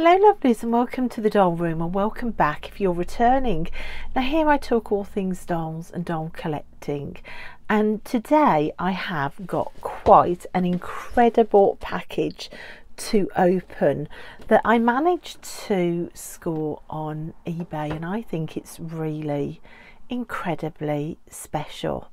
Hello lovelies, and welcome to the doll room, and welcome back if you're returning. Now here I talk all things dolls and doll collecting, and today I have got quite an incredible package to open that I managed to score on eBay, and I think it's really incredibly special.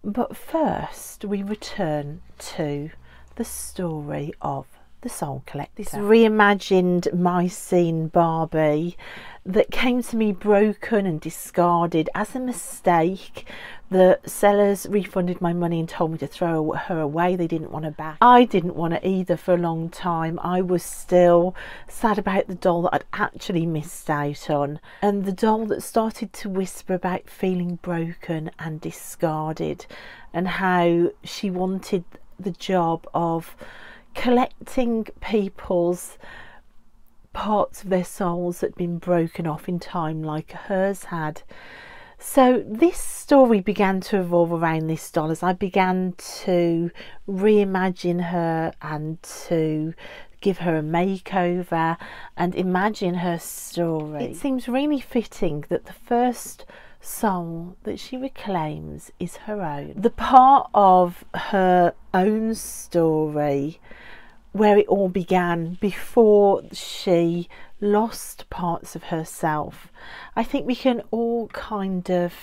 But first we return to the story of the Soul Collector. This reimagined myscene Barbie that came to me broken and discarded as a mistake. The sellers refunded my money and told me to throw her away. They didn't want her back. I didn't want her either for a long time. I was still sad about the doll that I'd actually missed out on, and the doll that started to whisper about feeling broken and discarded, and how she wanted the job of collecting people's parts of their souls that had been broken off in time like hers had. So this story began to evolve around this doll as I began to reimagine her and to give her a makeover and imagine her story. It seems really fitting that the first soul that she reclaims is her own. The part of her own story where it all began before she lost parts of herself. I think we can all kind of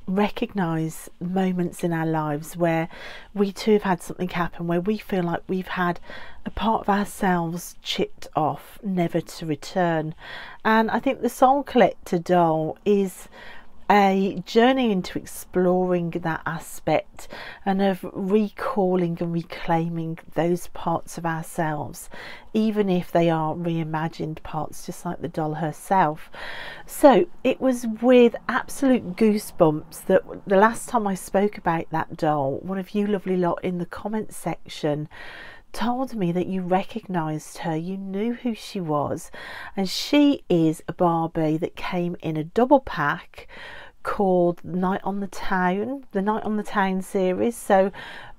recognise moments in our lives where we too have had something happen, where we feel like we've had a part of ourselves chipped off, never to return. And I think the Soul Collector doll is a journey into exploring that aspect and of recalling and reclaiming those parts of ourselves, even if they are reimagined parts, just like the doll herself. So it was with absolute goosebumps that the last time I spoke about that doll, one of you lovely lot in the comments section told me that you recognised her, you knew who she was, and she is a Barbie that came in a double pack called Night on the Town, the Night on the Town series. So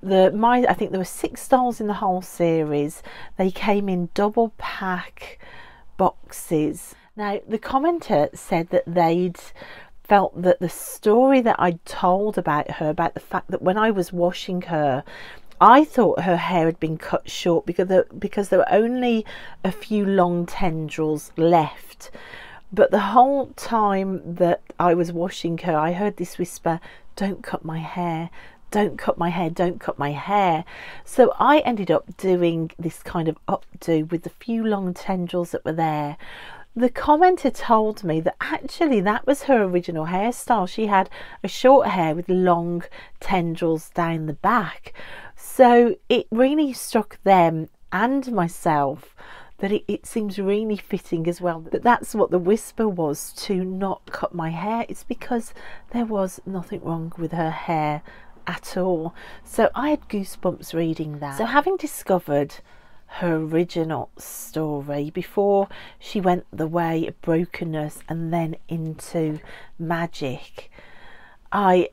I think there were 6 dolls in the whole series. They came in double pack boxes. Now the commenter said that they'd felt that the story that I'd told about her, about the fact that when I was washing her, I thought her hair had been cut short because there were only a few long tendrils left. But the whole time that I was washing her, I heard this whisper, "Don't cut my hair, don't cut my hair, don't cut my hair." So I ended up doing this kind of updo with the few long tendrils that were there. The commenter told me that actually that was her original hairstyle. She had a short hair with long tendrils down the back. So it really struck them and myself that it seems really fitting as well that that's what the whisper was, to not cut my hair. It's because there was nothing wrong with her hair at all. So I had goosebumps reading that. So having discovered her original story before she went the way of brokenness and then into magic, I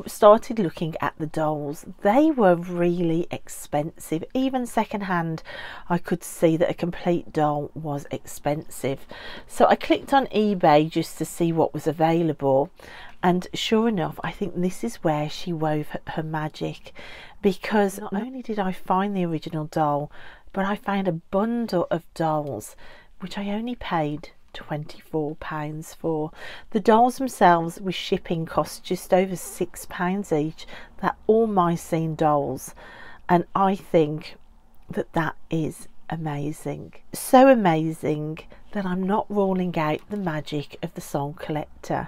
started looking at the dolls. They were really expensive. Even secondhand, I could see that a complete doll was expensive. So I clicked on eBay just to see what was available, and sure enough, I think this is where she wove her magic, because not only did I find the original doll, but I found a bundle of dolls which I only paid £24 for. The dolls themselves with shipping costs just over £6 each. They're all myscene dolls, and I think that that is amazing. So amazing that I'm not ruling out the magic of the Soul Collector,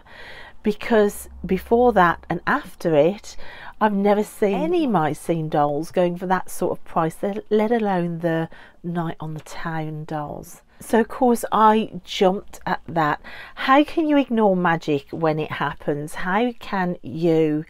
because before that and after it, I've never seen any myscene dolls going for that sort of price, let alone the Night on the Town dolls. So of course I jumped at that. How can you ignore magic when it happens? How can you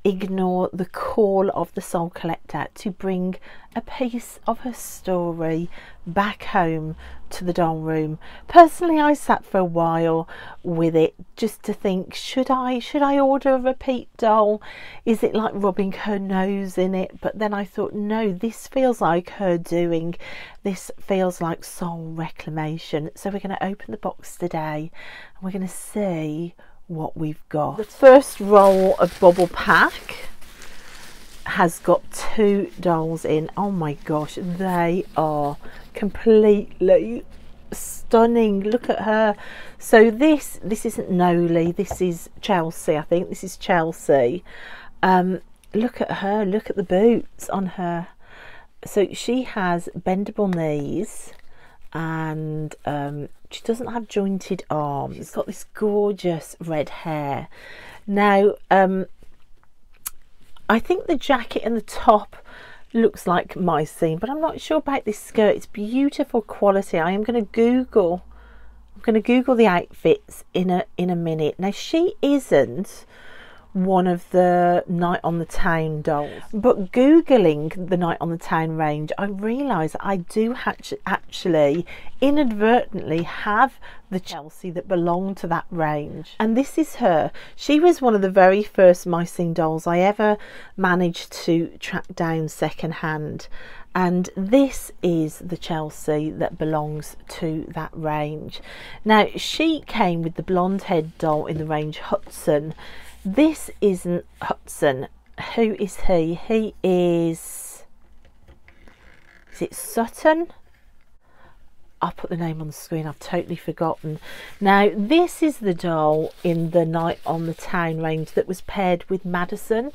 ignore the call of the soul collector to bring a piece of her story back home to the doll room. Personally, I sat for a while with it just to think, should I order a repeat doll? Is it like rubbing her nose in it? But then I thought, no, this feels like her doing. This feels like soul reclamation. So we're going to open the box today and we're going to see what we've got. The first roll of bubble pack has got 2 dolls in. Oh my gosh, they are completely stunning. Look at her. So this isn't Noli, this is Chelsea. I think this is Chelsea. Look at her, look at the boots on her. So she has bendable knees and she doesn't have jointed arms. She's got this gorgeous red hair. Now I think the jacket and the top looks like myscene, but I'm not sure about this skirt. It's beautiful quality. I'm going to Google the outfits in a minute. Now she isn't one of the Night on the Town dolls, but googling the Night on the Town range, I realised I do actually inadvertently have the Chelsea that belonged to that range, and this is her. She was one of the very first myscene dolls I ever managed to track down second hand, and this is the Chelsea that belongs to that range. Now she came with the blonde head doll in the range Hudson. This isn't Hudson. Who is he? He is it Sutton? I'll put the name on the screen, I've totally forgotten. Now this is the doll in the Night on the Town range that was paired with Madison.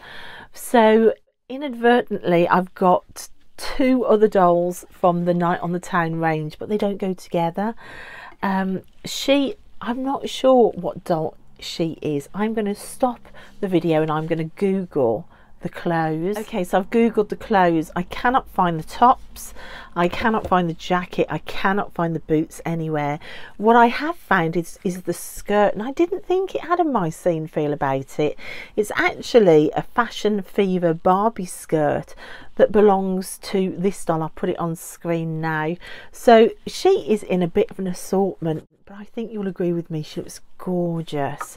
So inadvertently I've got 2 other dolls from the Night on the Town range, but they don't go together. I'm not sure what doll she is. I'm going to stop the video and I'm going to Google the clothes. Okay, so I've Googled the clothes. I cannot find the tops, I cannot find the jacket, I cannot find the boots anywhere. What I have found is the skirt, and I didn't think it had a myscene feel about it. It's actually a Fashion Fever Barbie skirt that belongs to this doll. I'll put it on screen now. So she is in a bit of an assortment, but I think you'll agree with me, she looks gorgeous.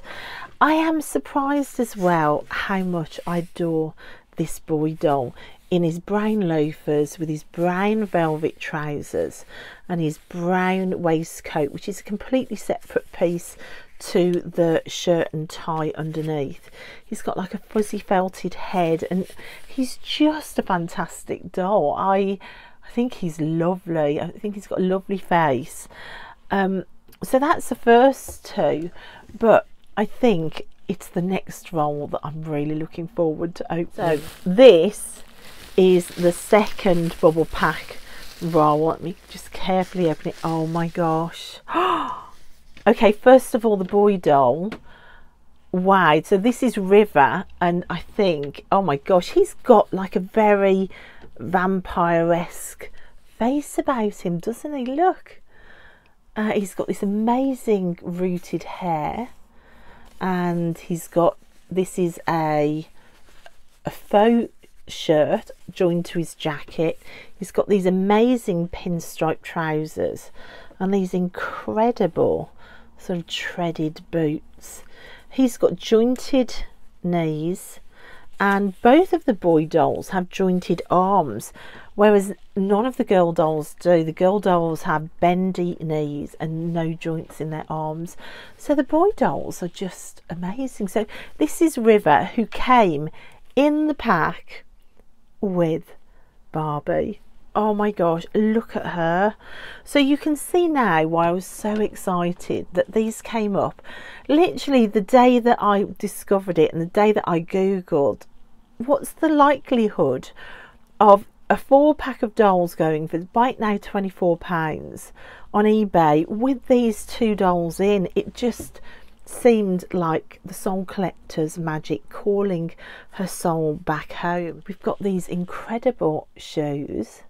I am surprised as well how much I adore this boy doll in his brown loafers with his brown velvet trousers and his brown waistcoat, which is a completely separate piece to the shirt and tie underneath. He's got like a fuzzy felted head and he's just a fantastic doll. I think he's lovely. I think he's got a lovely face. So that's the first 2, but I think it's the next roll that I'm really looking forward to opening. So this is the second bubble pack roll. Let me just carefully open it. Oh my gosh. Okay, first of all, the boy doll. Wow, so this is River, and I think, oh my gosh, he's got like a very vampire-esque face about him, doesn't he? Look. He's got this amazing rooted hair, and he's got, this is a faux shirt joined to his jacket. He's got these amazing pinstripe trousers and these incredible sort of treaded boots. He's got jointed knees, and both of the boy dolls have jointed arms, whereas none of the girl dolls do. The girl dolls have bendy knees and no joints in their arms. So the boy dolls are just amazing. So this is River, who came in the pack with Barbie. Oh my gosh, look at her. So you can see now why I was so excited that these came up. Literally the day that I discovered it and the day that I Googled, what's the likelihood of a 4-pack of dolls going for right now £24 on eBay with these 2 dolls in? It just seemed like the soul collector's magic calling her soul back home. We've got these incredible shoes,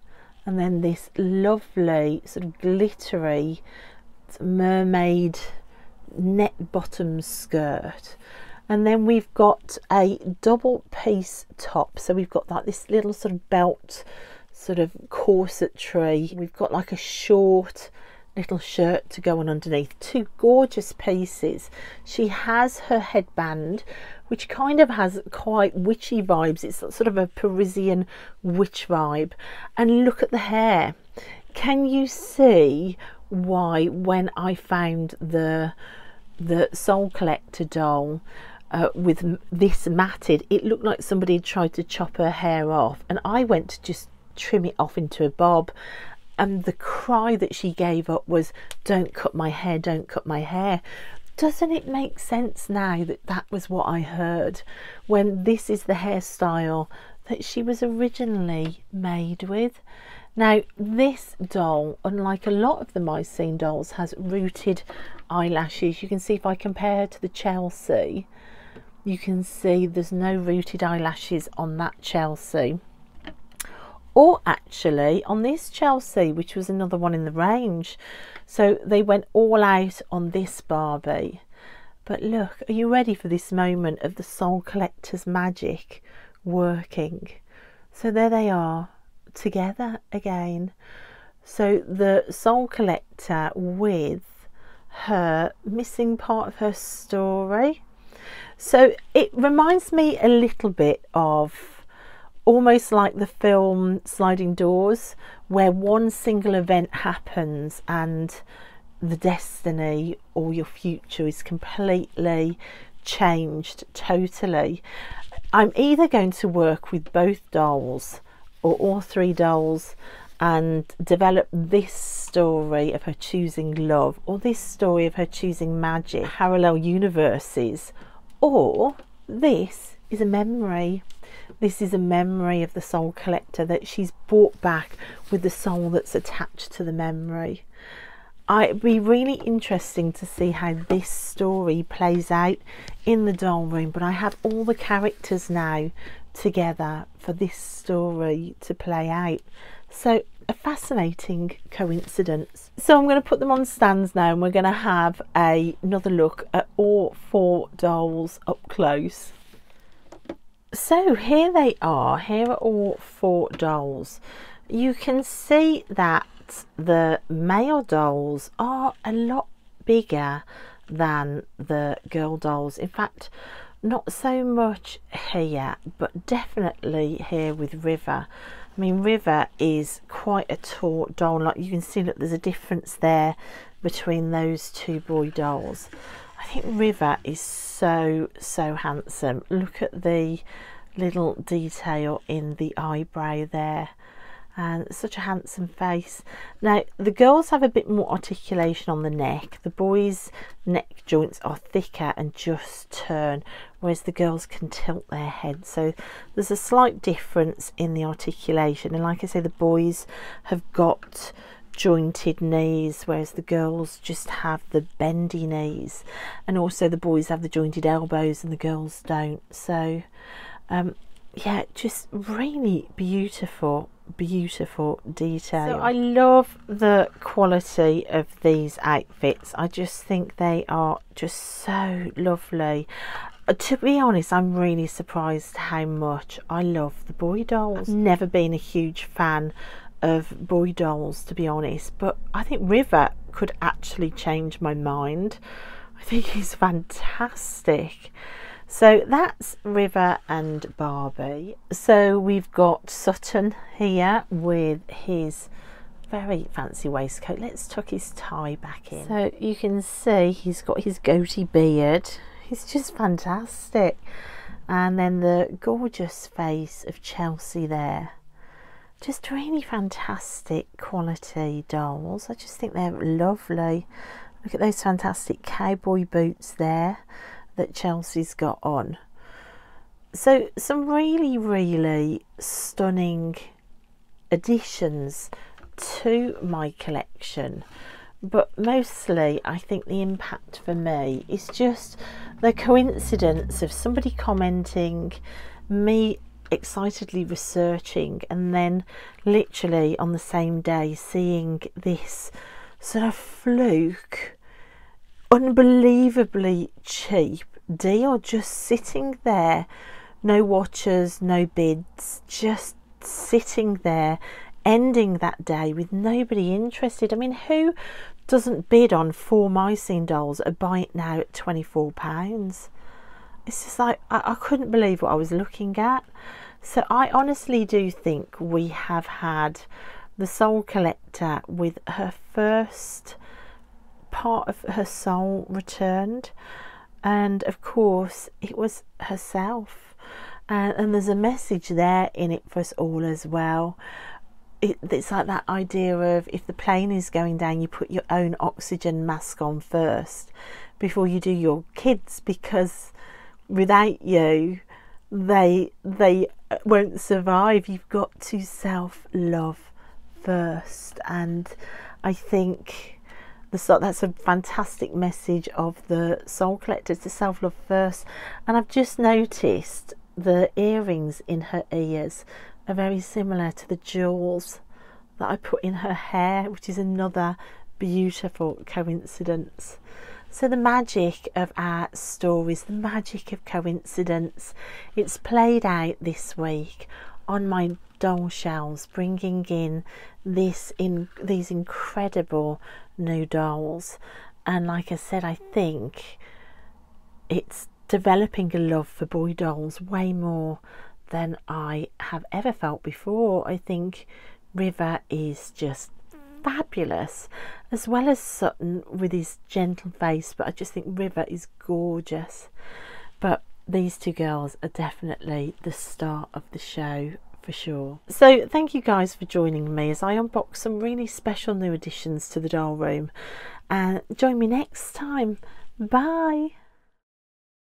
and then this lovely sort of glittery mermaid net bottom skirt, And then we've got a double piece top, so we've got like this little sort of belt sort of corsetry. We've got like a short little shirt to go on underneath. Two gorgeous pieces. She has her headband, which kind of has quite witchy vibes. It's sort of a Parisian witch vibe. And look at the hair. Can you see why when I found the Soul Collector doll with this matted, it looked like somebody had tried to chop her hair off, and I went to just trim it off into a bob, and the cry that she gave up was, "Don't cut my hair, don't cut my hair." Doesn't it make sense now that that was what I heard, when this is the hairstyle that she was originally made with? Now this doll, unlike a lot of the Mycene dolls, has rooted eyelashes. You can see if I compare her to the Chelsea, you can see there's no rooted eyelashes on that Chelsea. Or actually on this Chelsea, which was another one in the range. So they went all out on this Barbie. But look, are you ready for this moment of the Soul Collector's magic working? So there they are, together again. So the Soul Collector with her missing part of her story. So it reminds me a little bit of almost like the film Sliding Doors, where one single event happens and the destiny or your future is completely changed totally. I'm either going to work with both dolls or all three dolls and develop this story of her choosing love, or this story of her choosing magic, parallel universes, or this is a memory. This is a memory of the Soul Collector that she's brought back with the soul that's attached to the memory. It'd be really interesting to see how this story plays out in the doll room, but I have all the characters now together for this story to play out. So a fascinating coincidence. So I'm going to put them on stands now, and we're going to have another look at all four dolls up close. So here they are. Here are all four dolls. You can see that the male dolls are a lot bigger than the girl dolls. In fact, not so much here, but definitely here with River. I mean, River is quite a tall doll. Like you can see, look, there's a difference there between those two boy dolls. I think River is so handsome. Look at the little detail in the eyebrow there, and such a handsome face. Now the girls have a bit more articulation on the neck. The boys' neck joints are thicker and just turn, whereas the girls can tilt their head. So there's a slight difference in the articulation, and like I say, the boys have got jointed knees, whereas the girls just have the bendy knees, and also the boys have the jointed elbows and the girls don't. So yeah, just really beautiful detail. So I love the quality of these outfits. I just think they are just so lovely. To be honest, I'm really surprised how much I love the boy dolls. I've never been a huge fan of boy dolls, to be honest, but I think River could actually change my mind. I think he's fantastic. So that's River and Barbie. So we've got Sutton here with his very fancy waistcoat. Let's tuck his tie back in. So you can see he's got his goatee beard. He's just fantastic. And then the gorgeous face of Chelsea there. Just really fantastic quality dolls. I just think they're lovely. Look at those fantastic cowboy boots there that Chelsea's got on. So some really stunning additions to my collection, but mostly I think the impact for me is just the coincidence of somebody commenting, me excitedly researching, and then literally on the same day seeing this sort of fluke unbelievably cheap deal, just sitting there, no watchers, no bids, just sitting there, ending that day with nobody interested. I mean, who doesn't bid on 4 myscene dolls and buy it now at £24? It's just like, I couldn't believe what I was looking at. So I honestly do think we have had the soul collector with her first part of her soul returned, and of course it was herself, and there's a message there in it for us all as well. It's like that idea of, if the plane is going down, you put your own oxygen mask on first before you do your kids, because without you they won't survive. You've got to self-love first, and I think that's a fantastic message of the soul collector, to self-love first. And I've just noticed the earrings in her ears are very similar to the jewels that I put in her hair, which is another beautiful coincidence. So the magic of our stories, the magic of coincidence, it's played out this week on my doll shelves, bringing in these incredible new dolls. And like I said, I think it's developing a love for boy dolls way more than I have ever felt before. I think River is just fabulous, as well as Sutton with his gentle face, but I just think River is gorgeous. But these two girls are definitely the star of the show for sure. So thank you guys for joining me as I unbox some really special new additions to the doll room, and join me next time. Bye.